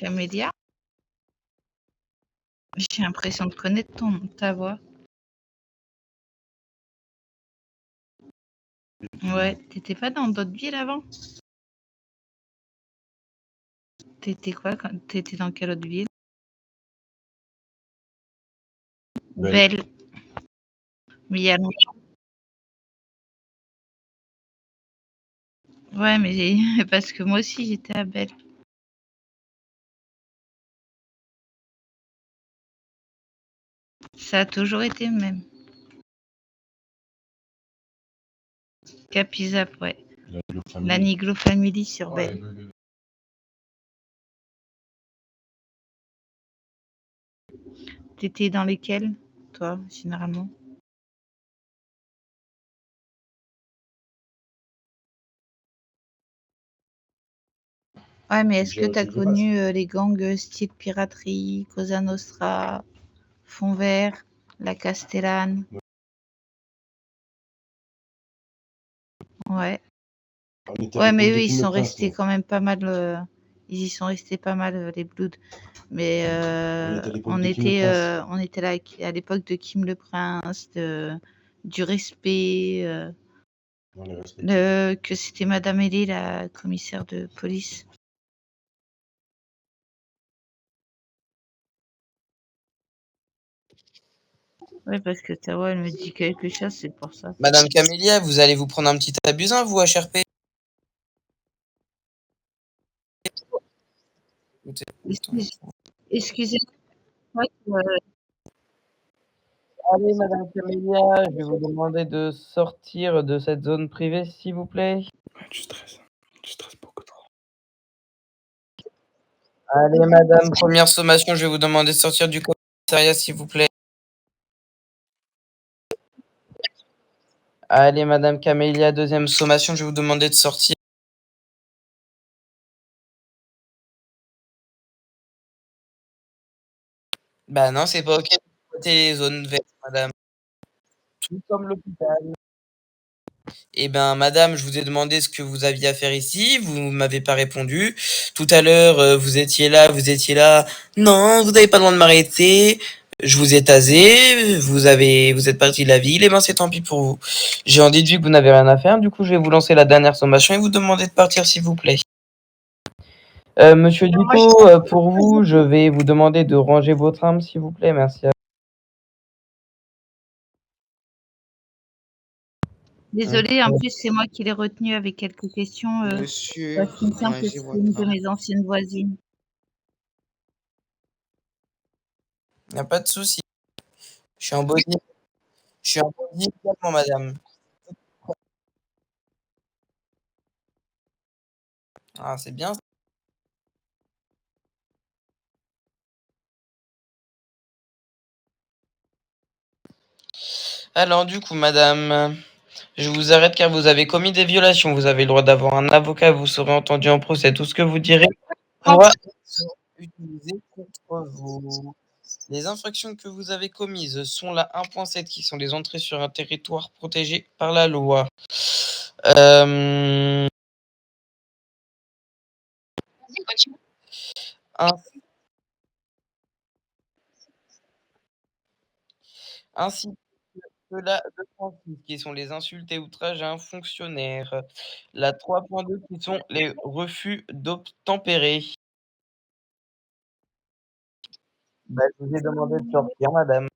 Camélia? J'ai l'impression de connaître ta voix. Ouais, t'étais pas dans d'autres villes avant? T'étais quoi quand t'étais dans quelle autre ville? Belle. Mais il y a longtemps. Ouais, mais parce que moi aussi j'étais à Belle. Ça a toujours été le même. Capizap, ouais. La Niglo Family sur Belle. T'étais dans lesquelles, toi, généralement? Ouais, mais est-ce que t'as connu les gangs style piraterie, Cosa Nostra, Fond Vert, La Castellane? Ouais. Ouais, mais eux, ils sont restés quand même pas mal. Ils y sont restés pas mal, les Bloods. Mais on était là à l'époque de Kim le Prince, du respect, que c'était Madame Ellie, la commissaire de police. Ouais, parce que ta voix, elle me dit quelque chose, c'est pour ça. Madame Camélia, vous allez vous prendre un petit abusin, vous, HRP? Excusez-moi. Allez, Madame Camélia, je vais vous demander de sortir de cette zone privée, s'il vous plaît. Tu stresses beaucoup trop. Allez, Madame, première sommation, je vais vous demander de sortir du commissariat, s'il vous plaît. Allez, Madame Camélia, deuxième sommation, je vais vous demander de sortir. Bah non, c'est pas ok de exploiter les zones vertes, madame. Tout comme l'hôpital. Eh ben, madame, je vous ai demandé ce que vous aviez à faire ici, vous m'avez pas répondu. Tout à l'heure, vous étiez là. Non, vous n'avez pas le droit de m'arrêter. Je vous ai tasé, vous êtes parti de la ville, et ben c'est tant pis pour vous. J'ai en déduit que vous n'avez rien à faire, du coup je vais vous lancer la dernière sommation et vous demander de partir s'il vous plaît. Monsieur Ducot, pour vous, je vais vous demander de ranger votre arme s'il vous plaît, merci. Désolée, en plus, c'est moi qui l'ai retenu avec quelques questions. Monsieur, Parce qu'il me semble que rangez c'est votre une de arme. mes anciennes voisines. Y a pas de souci. Je suis en Bosnie. Je suis en Bosnie également, madame. Ah, c'est bien. Alors, du coup, madame, je vous arrête car vous avez commis des violations. Vous avez le droit d'avoir un avocat, vous serez entendu en procès. Tout ce que vous direz pourra être utilisé contre vous. Les infractions que vous avez commises sont la 1.7 qui sont les entrées sur un territoire protégé par la loi. Euh, ainsi, ainsi que la 2.6 qui sont les insultes et outrages à un fonctionnaire. La 3.2 qui sont les refus d'obtempérer. Bah, je vous ai demandé de sortir, madame.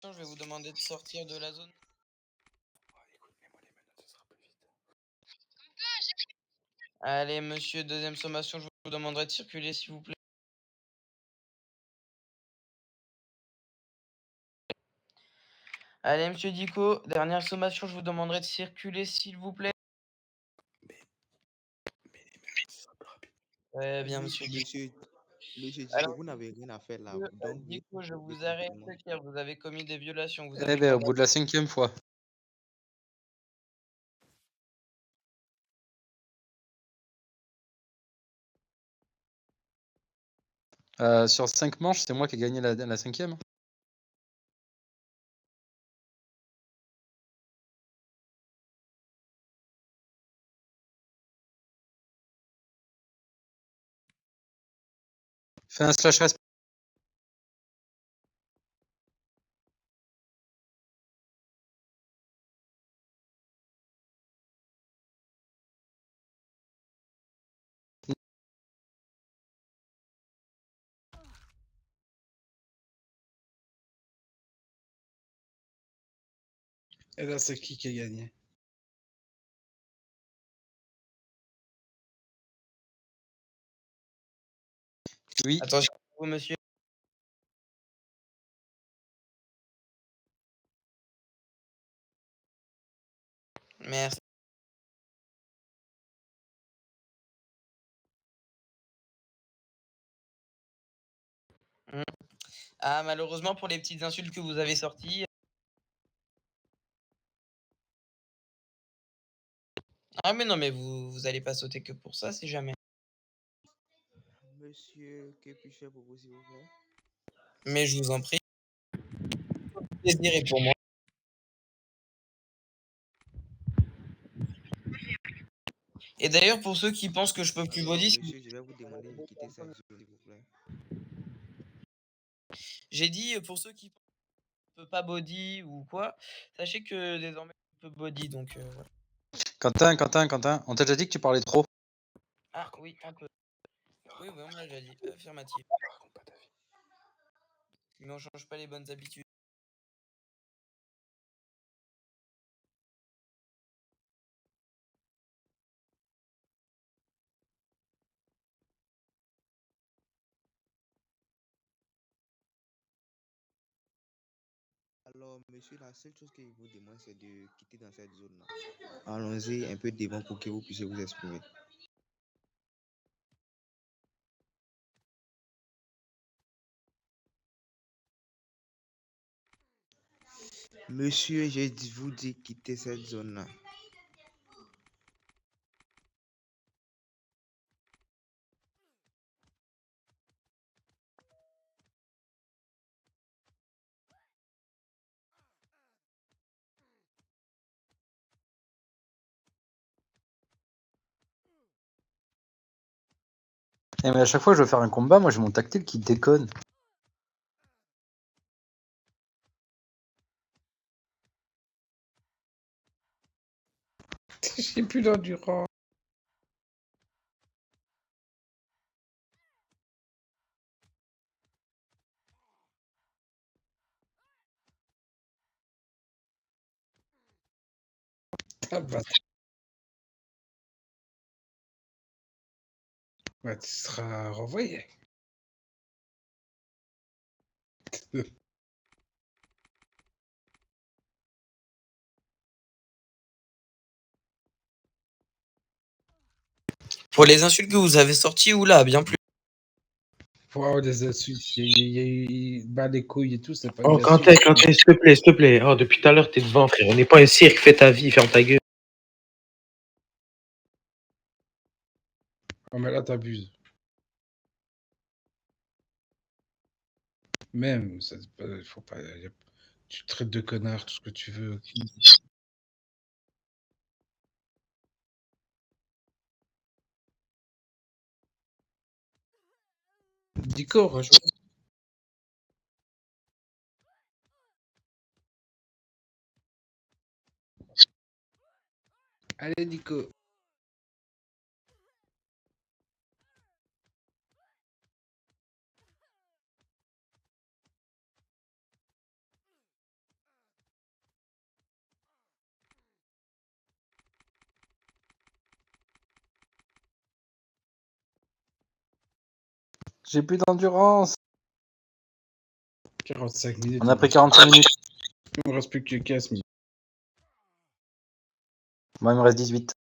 sommation, je vais vous demander de sortir de la zone. Écoute, mets-moi les menottes, ça sera plus vite. Allez, monsieur, deuxième sommation, je vous demanderai de circuler, s'il vous plaît. Allez, monsieur Dico, dernière sommation, je vous demanderai de circuler, s'il vous plaît. Mais les menottes, ça sera plus rapide. Très bien, monsieur Dico. Monsieur Dico, Alors, vous n'avez rien à faire là. monsieur Donc, Dico, je vous tranquillement. arrête car vous avez commis des violations. Vous Eh avez ben, au bout de la 5e fois. Sur 5 manches, c'est moi qui ai gagné la 5e. Fais un slash resp. Et là, c'est qui a gagné? Oui. Attention, vous, monsieur. Merci. Ah, malheureusement, pour les petites insultes que vous avez sorties. Ah, mais non, mais vous allez pas sauter que pour ça, si jamais. Monsieur, que puis-je faire pour vous, s'il vous plaît? Mais je vous en prie. Plaisir est pour moi. Et d'ailleurs, pour ceux qui pensent que je peux plus Alors, body, monsieur, je vais vous demander de quitter cette zone, s'il vous plaît. j'ai dit pour ceux qui pensent que je peux pas body ou quoi, sachez que désormais je peux body, donc voilà. Quentin, on t'a déjà dit que tu parlais trop. Ah oui, un peu. Oui, on me l'a déjà dit. Affirmatif. Raconte pas ta vie. Mais on change pas les bonnes habitudes. Alors, monsieur, la seule chose que je vous demande, c'est de quitter dans cette zone-là. Allons-y un peu devant pour que vous puissiez vous exprimer. Monsieur, vous dis quitter cette zone-là. Eh, mais à chaque fois que je veux faire un combat, moi j'ai mon tactile qui déconne. J'ai plus d'endurance. Ah bah. Ouais, tu seras renvoyé. Pour les insultes que vous avez sorties, oula, bien plus. Wow, des insultes. Il y a eu bas les couilles et tout, c'est pas Oh, une insulte. Quentin, s'il te plaît. Oh, depuis tout à l'heure, t'es devant, frère. On n'est pas un cirque, fais ta vie, ferme ta gueule. Oh, mais là, t'abuses. Même, faut pas. Tu traites de connard, tout ce que tu veux. Dico, rejoins. Allez, Dico. J'ai plus d'endurance. 45 minutes. On a pris 45 minutes. Il me reste plus que 15 minutes. Moi, il me reste 18.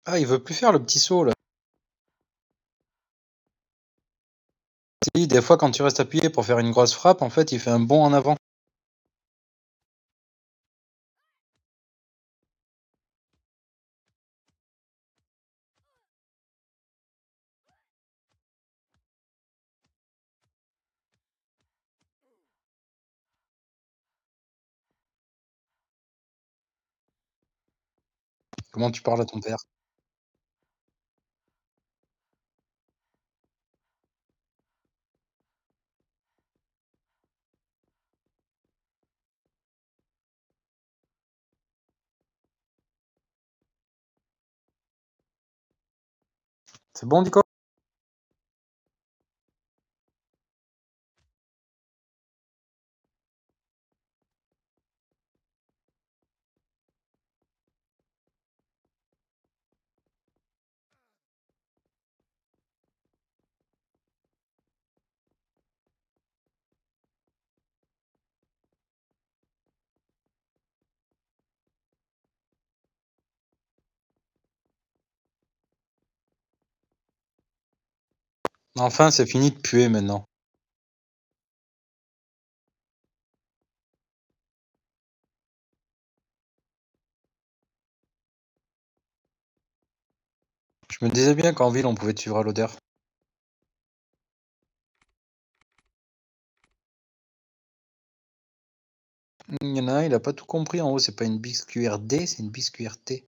Ah, il veut plus faire le petit saut, là. Si, des fois, quand tu restes appuyé pour faire une grosse frappe, en fait, il fait un bond en avant. Comment tu parles à ton père? C'est bon, Nico? Enfin, c'est fini de puer maintenant. Je me disais bien qu'en ville, on pouvait te suivre à l'odeur. Il y en a un, il a pas tout compris. En haut, c'est pas une biscuire D, c'est une biscuire T.